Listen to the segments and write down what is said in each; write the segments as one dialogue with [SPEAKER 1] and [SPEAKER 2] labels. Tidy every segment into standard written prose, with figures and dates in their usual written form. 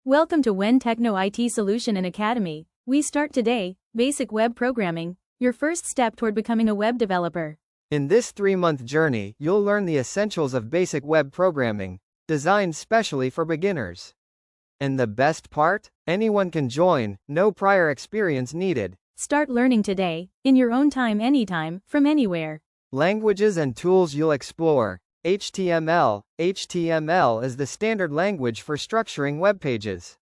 [SPEAKER 1] Welcome to When Techno IT Solution and Academy. We start today, Basic Web Programming, your first step toward becoming a web developer.
[SPEAKER 2] In this 3-month journey, you'll learn the essentials of basic web programming, designed specially for beginners. And the best part? Anyone can join, no prior experience needed.
[SPEAKER 1] Start learning today, in your own time anytime, from anywhere.
[SPEAKER 2] Languages and tools you'll explore. HTML. HTML is the standard language for structuring web pages.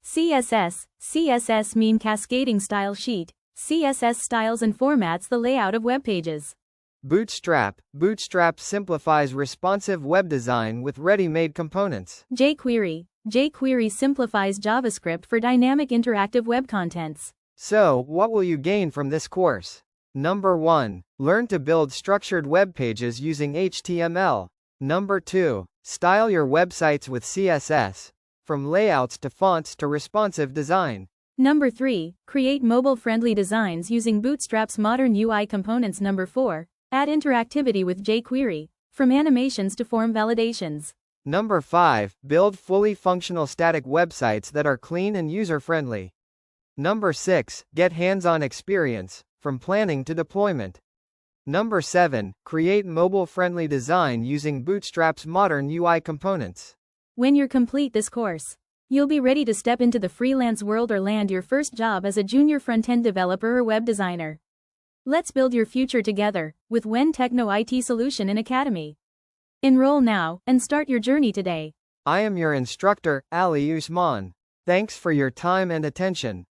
[SPEAKER 1] CSS. CSS mean cascading style sheet. CSS styles and formats the layout of web pages.
[SPEAKER 2] Bootstrap. Bootstrap simplifies responsive web design with ready-made components.
[SPEAKER 1] jQuery. jQuery simplifies JavaScript for dynamic interactive web contents.
[SPEAKER 2] So, what will you gain from this course? Number 1. Learn to build structured web pages using HTML. Number 2. Style your websites with CSS, from layouts to fonts to responsive design.
[SPEAKER 1] Number 3. Create mobile-friendly designs using Bootstrap's modern UI components. Number 4. Add interactivity with jQuery, from animations to form validations.
[SPEAKER 2] Number 5. Build fully functional static websites that are clean and user-friendly. Number 6. Get hands-on experience, from planning to deployment. Number 7. Create mobile-friendly design using Bootstrap's modern UI components.
[SPEAKER 1] When you're complete this course, you'll be ready to step into the freelance world or land your first job as a junior front-end developer or web designer. Let's build your future together, with When Techno IT Solution and Academy. Enroll now, and start your journey today.
[SPEAKER 2] I am your instructor, Ali Usman. Thanks for your time and attention.